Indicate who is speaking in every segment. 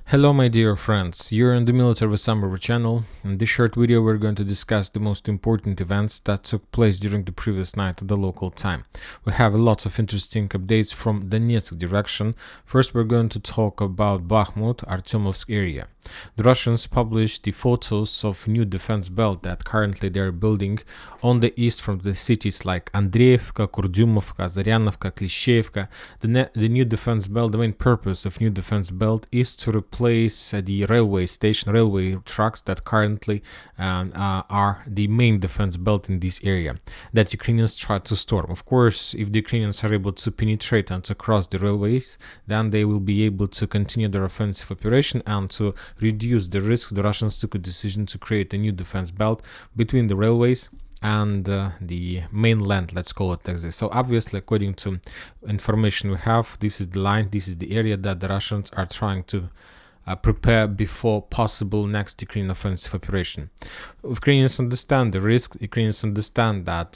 Speaker 1: Hello my dear friends, you're on the Military Summary channel. In this short video we're going to discuss the most important events that took place during the previous night at the local time. We have lots of interesting updates from Donetsk direction. First we're going to talk about Bahmut, Artyomovsk area. The Russians published the photos of new defense belt that currently they're building on the east from the cities like Avdiivka, Kurdyumovka, Zaryanovka, Klishchevka. The new defense belt, the main purpose of new defense belt is to replace the railway tracks that currently are the main defense belt in this area that Ukrainians try to storm. Of course, if the Ukrainians are able to penetrate and to cross the railways, then they will be able to continue their offensive operation and to reduce the risk. The Russians took a decision to create a new defense belt between the railways and the mainland, let's call it like this. So obviously, according to information we have, this is the line, this is the area that the Russians are trying to prepare before possible next Ukrainian offensive operation. Ukrainians understand the risk. Ukrainians understand that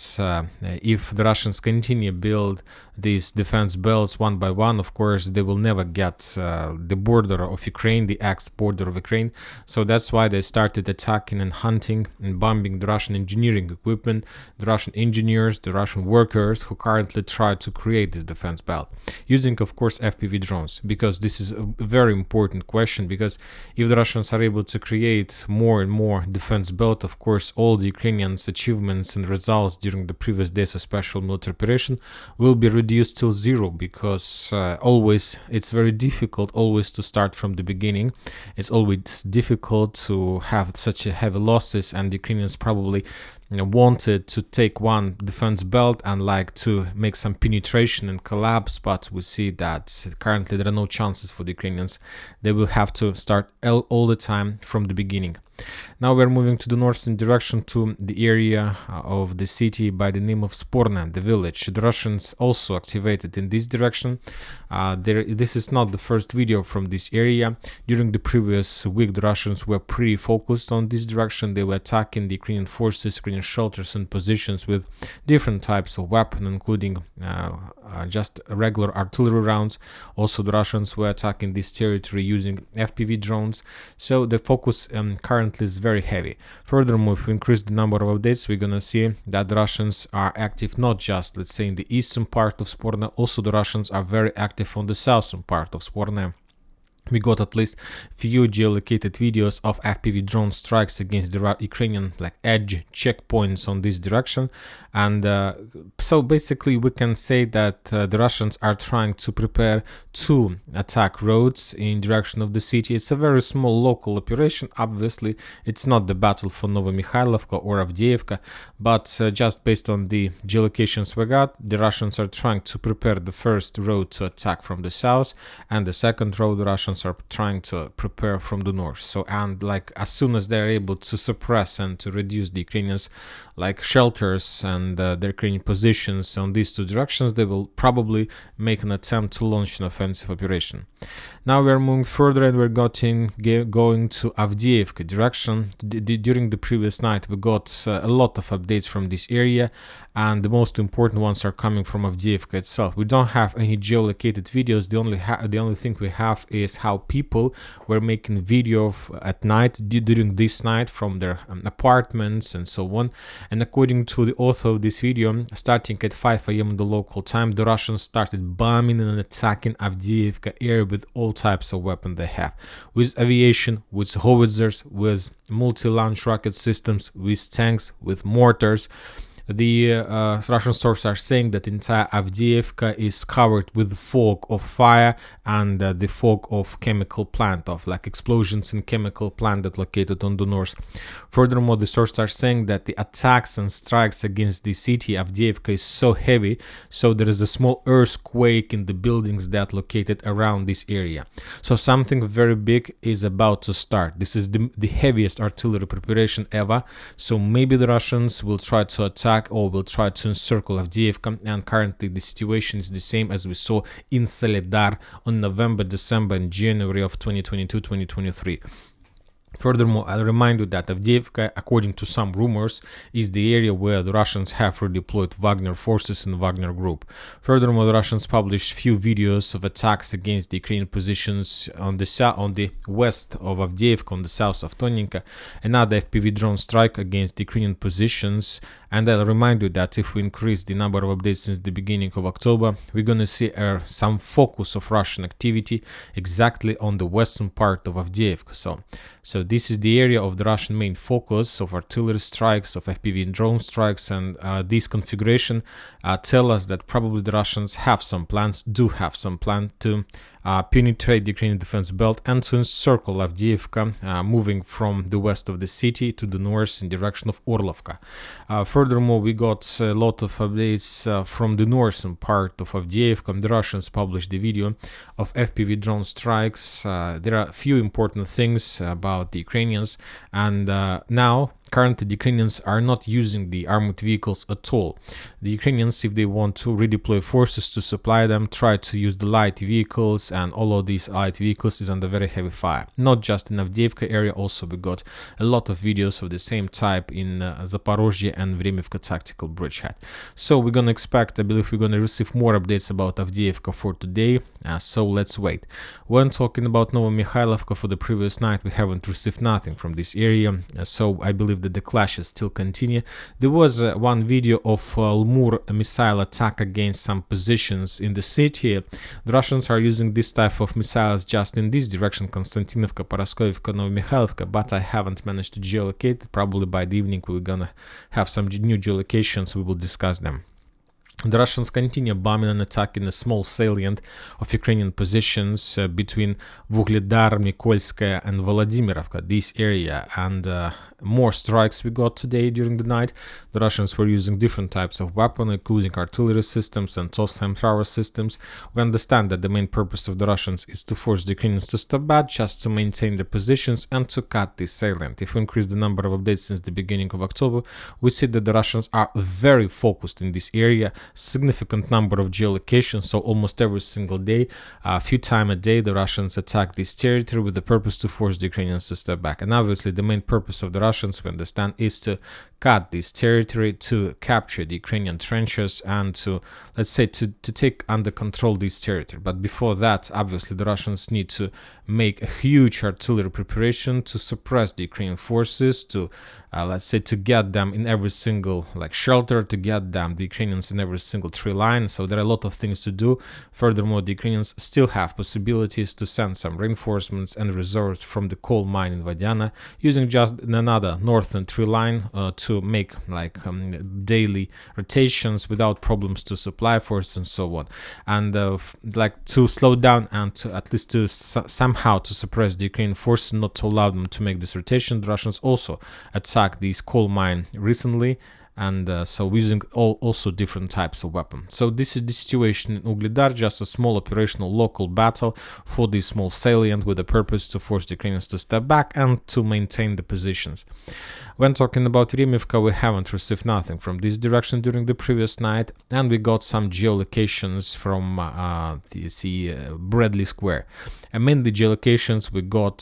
Speaker 1: if the Russians continue build these defense belts one by one, of course they will never get the border of Ukraine, the ex-border of Ukraine. So that's why they started attacking and hunting and bombing the Russian engineering equipment, the Russian engineers, the Russian workers who currently try to create this defense belt, using of course FPV drones, because this is a very important question. Because if the Russians are able to create more and more defense belt, of course all the Ukrainians' achievements and results during the previous days of special military operation will be reduced till zero, because always it's very difficult always to start from the beginning. It's always difficult to have such a heavy losses, and the Ukrainians probably wanted to take one defense belt and like to make some penetration and collapse, but we see that currently there are no chances for the Ukrainians. They will have to start all the time from the beginning. Now we're moving to the northern direction, to the area of the city by the name of Spornoe, the village. The Russians also activated in this direction. This is not the first video from this area. During the previous week, the Russians were pretty focused on this direction. They were attacking the Ukrainian forces, Ukrainian shelters and positions with different types of weapons, including just regular artillery rounds. Also, the Russians were attacking this territory using FPV drones. So the focus currently is very heavy. Furthermore, if we increase the number of updates, we're gonna see that the Russians are active not just, let's say, in the eastern part of Spornoe. Also, the Russians are very active on the southern part of Spornoe. We got at least few geolocated videos of FPV drone strikes against the Ukrainian edge checkpoints on this direction, and so basically we can say that the Russians are trying to prepare to attack roads in direction of the city. It's a very small local operation. Obviously, it's not the battle for Novomykhailovka or Avdiivka, but just based on the geolocations we got, the Russians are trying to prepare the first road to attack from the south, and the second road the Russians are trying to prepare from the north. So, and as soon as they're able to suppress and to reduce the Ukrainians shelters and their Ukrainian positions on these two directions, they will probably make an attempt to launch an offensive operation. Now we're moving further, and we're going to Avdiivka direction. During the previous night we got a lot of updates from this area, and the most important ones are coming from Avdiivka itself. We don't have any geolocated videos. The only thing we have is how people were making video at night during this night from their apartments and so on. And according to the author of this video, starting at 5 a.m. the local time, the Russians started bombing and attacking Avdiivka area with all types of weapons they have, with aviation, with howitzers, with multi-launch rocket systems, with tanks, with mortars. The Russian sources are saying that entire Avdiivka is covered with fog of fire and the fog of chemical plant, of explosions in chemical plant that located on the north. Furthermore, the sources are saying that the attacks and strikes against the city Avdiivka is so heavy, so there is a small earthquake in the buildings that located around this area. So something very big is about to start. This is the heaviest artillery preparation ever. So maybe the Russians will try to attack or will try to encircle Avdiivka, and currently the situation is the same as we saw in Vuhledar on November, December and January of 2022-2023. Furthermore, I'll remind you that Avdiivka, according to some rumors, is the area where the Russians have redeployed Wagner forces in Wagner Group. Furthermore, the Russians published few videos of attacks against the Ukrainian positions on the west of Avdiivka, on the south of Tonninka, another FPV drone strike against the Ukrainian positions. And I'll remind you that if we increase the number of updates since the beginning of October, we're going to see some focus of Russian activity exactly on the western part of Avdiivka. So this is the area of the Russian main focus of artillery strikes, of FPV and drone strikes, and this configuration tell us that probably the Russians have some plans to penetrate the Ukrainian defense belt and to encircle Avdiivka, moving from the west of the city to the north in direction of Orlovka. Furthermore, we got a lot of updates from the northern part of Avdiivka. The Russians published the video of FPV drone strikes. There are a few important things about the Ukrainians, and currently the Ukrainians are not using the armored vehicles at all. The Ukrainians, if they want to redeploy forces to supply them, try to use the light vehicles, and all of these light vehicles is under very heavy fire. Not just in Avdiivka area, also we got a lot of videos of the same type in Zaporozhye and Vremivka tactical bridgehead. So we're gonna expect, I believe we're gonna receive more updates about Avdiivka for today, so let's wait. When talking about Novomykhailovka for the previous night, we haven't received nothing from this area, so I believe that the clashes still continue. There was one video of Lmur missile attack against some positions in the city. The Russians are using this type of missiles just in this direction, Konstantinovka, Paraskoivka, Novomykhailovka, but I haven't managed to geolocate. Probably by the evening we're gonna have some new geolocations, we will discuss them. The Russians continue bombing and attacking a small salient of Ukrainian positions between Vuhledar, Mykolskaya and Volodymyrovka, this area, and more strikes we got today during the night. The Russians were using different types of weapons, including artillery systems and TOS flamethrower systems. We understand that the main purpose of the Russians is to force the Ukrainians to step back, just to maintain their positions and to cut this salient. If we increase the number of updates since the beginning of October, we see that the Russians are very focused in this area. Significant number of geolocations, so almost every single day, a few times a day, the Russians attack this territory with the purpose to force the Ukrainians to step back. And obviously the main purpose of the Russians, we understand, is to cut this territory, to capture the Ukrainian trenches, and to, let's say, to take under control this territory. But before that, obviously the Russians need to make a huge artillery preparation to suppress the Ukrainian forces, to let's say, to get them in every single shelter, to get them, the Ukrainians, in every single tree line. So there are a lot of things to do. Furthermore, the Ukrainians still have possibilities to send some reinforcements and reserves from the coal mine in Vadiana, using just another northern tree line to make daily rotations without problems to supply force and so on, and to slow down and to at least to somehow to suppress the Ukrainian forces, not to allow them to make this rotation. The Russians also attacked this coal mine recently, and so using also different types of weapons. So this is the situation in Vuhledar, just a small operational local battle for this small salient with the purpose to force the Ukrainians to step back and to maintain the positions. When talking about Vremivka, we haven't received nothing from this direction during the previous night, and we got some geolocations from Bradley Square. And mainly geolocations we got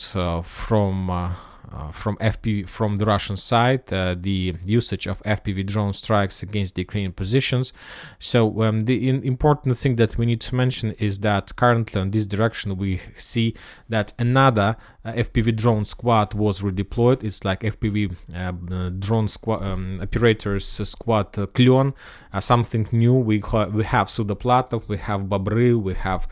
Speaker 1: from the Russian side, the usage of FPV drone strikes against the Ukrainian positions. So the important thing that we need to mention is that currently on this direction we see that another FPV drone squad was redeployed. It's like FPV drone squad operators squad Klion, something new. We have Sudoplatov, we have Babry, we have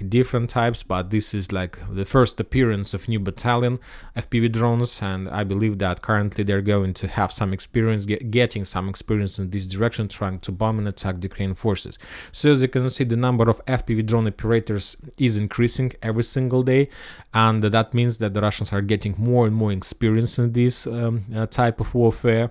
Speaker 1: different types, but this is the first appearance of new battalion FPV drones, and I believe that currently they're going to have some experience, getting some experience in this direction, trying to bomb and attack the Ukrainian forces. So as you can see, the number of FPV drone operators is increasing every single day, and that means that the Russians are getting more and more experience in this type of warfare.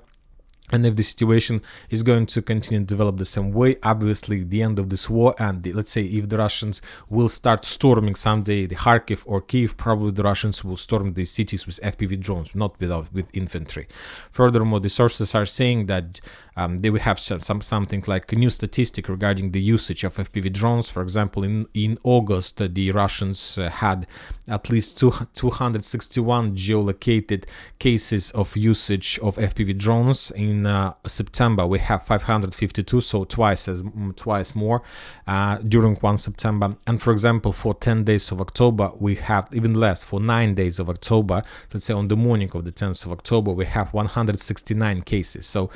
Speaker 1: And if the situation is going to continue to develop the same way, obviously the end of this war, and let's say if the Russians will start storming someday the Kharkiv or Kiev, probably the Russians will storm these cities with FPV drones, not with infantry. Furthermore, the sources are saying that they will have something like a new statistic regarding the usage of FPV drones. For example, in August, the Russians had at least 261 geolocated cases of usage of FPV drones. In September, we have 552, so twice more during 1 September. And for example, for 10 days of October, we have even less. For 9 days of October, let's say on the morning of the 10th of October, we have 169 cases. So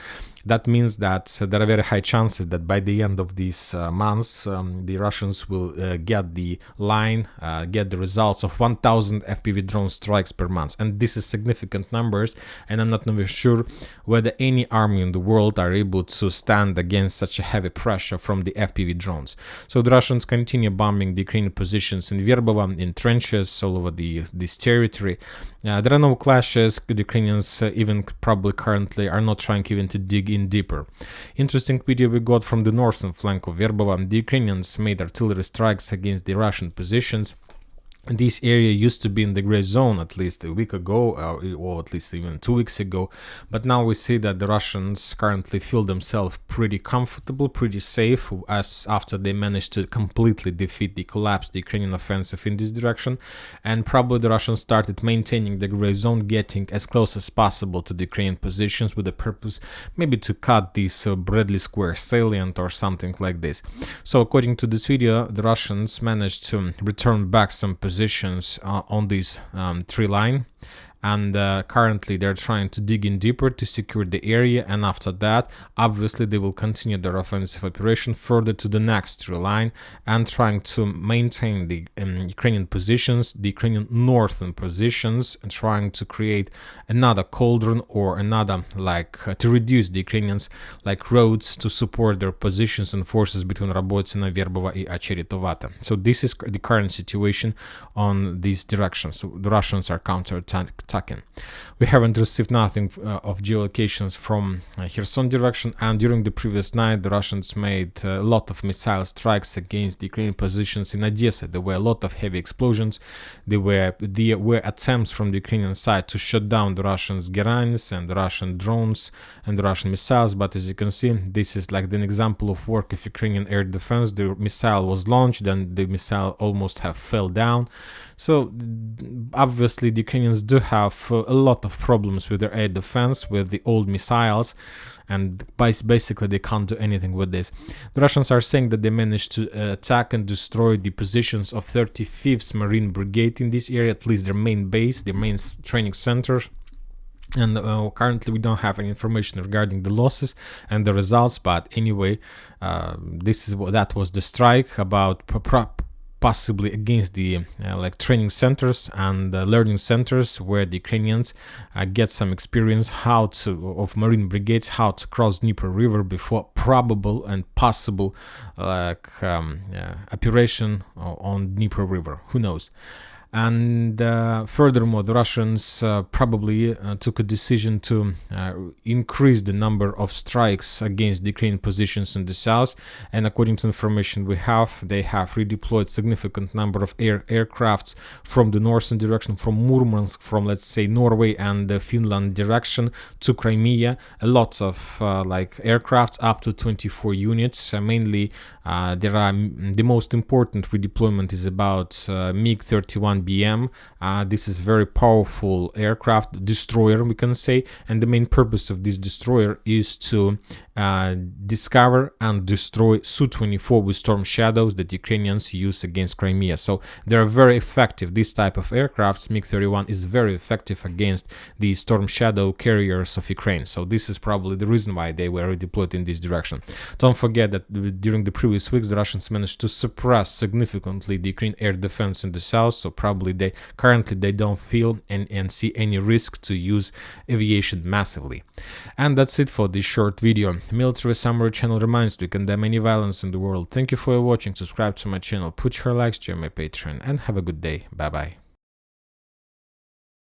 Speaker 1: that means that there are very high chances that by the end of these months, the Russians will get the results of 1,000 FPV drone strikes per month. And this is significant numbers, and I'm not very sure whether any army in the world are able to stand against such a heavy pressure from the FPV drones. So the Russians continue bombing the Ukrainian positions in Verbovo, in trenches all over this territory. There are no clashes. The Ukrainians, even probably currently, are not trying even to dig in deeper. Interesting video we got from the northern flank of Verbovo. The Ukrainians made artillery strikes against the Russian positions. This area used to be in the gray zone at least a week ago, or at least even 2 weeks ago, but now we see that the Russians currently feel themselves pretty comfortable, pretty safe, as after they managed to completely collapse the Ukrainian offensive in this direction. And probably the Russians started maintaining the gray zone, getting as close as possible to the Ukrainian positions, with the purpose maybe to cut this Bradley Square salient or something like this. So according to this video, the Russians managed to return back some positions on this tree line, and currently they're trying to dig in deeper to secure the area, and after that obviously they will continue their offensive operation further to the next tree line and trying to maintain the Ukrainian positions, the Ukrainian northern positions, and trying to create another cauldron or another to reduce the Ukrainians roads to support their positions and forces between Robotyne, Verbovo and Acheretovata. So this is the current situation on this direction. So the Russians are counterattacking. We haven't received nothing of geolocations from Kherson direction, and during the previous night the Russians made a lot of missile strikes against the Ukrainian positions in Odessa. There were a lot of heavy explosions. There were attempts from the Ukrainian side to shut down the Russian Gerans and the Russian drones and the Russian missiles, but as you can see, this is like an example of work of Ukrainian air defense. The missile was launched, then the missile almost fell down. So obviously the Ukrainians do have a lot of problems with their air defense, with the old missiles, and basically they can't do anything with this. The Russians are saying that they managed to attack and destroy the positions of 35th Marine Brigade in this area, at least their main base, their main training center. And currently we don't have any information regarding the losses and the results, but anyway, that was the strike about possibly against the training centers and learning centers where the Ukrainians get some experience of marine brigades, how to cross Dnieper River before probable and possible operation on Dnieper River. Who knows? And furthermore, the Russians probably took a decision to increase the number of strikes against the Ukrainian positions in the south. And according to information we have, they have redeployed significant number of aircrafts from the northern direction, from Murmansk, from let's say Norway and Finland direction to Crimea. Lots of aircrafts, up to 24 units. Mainly, the most important redeployment is about MiG-31 BM. This is very powerful aircraft, destroyer we can say, and the main purpose of this destroyer is to discover and destroy Su-24 with Storm Shadows that Ukrainians use against Crimea. So they are very effective. This type of aircraft, MiG-31, is very effective against the Storm Shadow carriers of Ukraine. So this is probably the reason why they were redeployed in this direction. Don't forget that during the previous weeks the Russians managed to suppress significantly the Ukrainian air defense in the south, so probably they don't feel and see any risk to use aviation massively. And that's it for this short video. Military Summary channel reminds you to condemn any violence in the world. Thank you for watching. Subscribe to my channel, put your likes, join my Patreon, and have a good day. Bye bye.